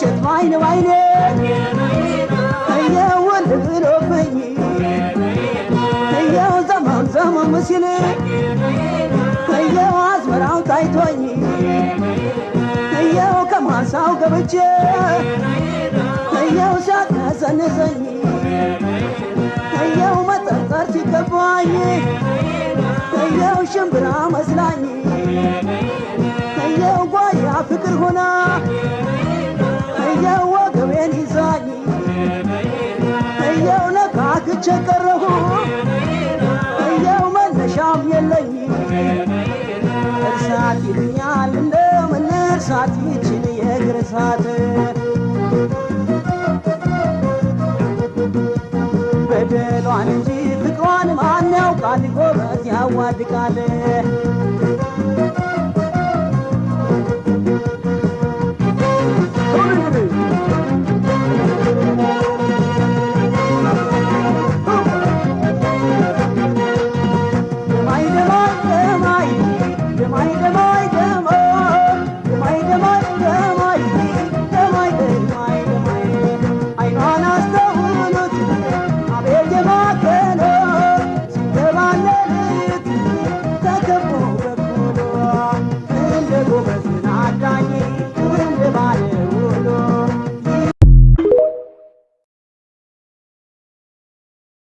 ውሸት ባይነ ባይኔ እየው ልብሎብኝ እየው ዘመን ዘመን ሲል እየው አዝመራው ታይቶኝ እየው ከማሳው ገብቼ እየው ሲያነሰንሰኝ እየው መጠርጠር ሲገባኝ እየው ሽምብራ መስላኝ እየው ጓያ ፍቅር ሆና እየው ወገቤን ይዛኝ እየው ነካክቼ ቀረሁ እየው መነሻም የለኝ እርሳት ይሉኛል እንደምን እርሳት ይችን የእግር እሳት በደሏን እንጂ ፍቅሯን ማን ያውቃል ጎበዝ ያዋድቃል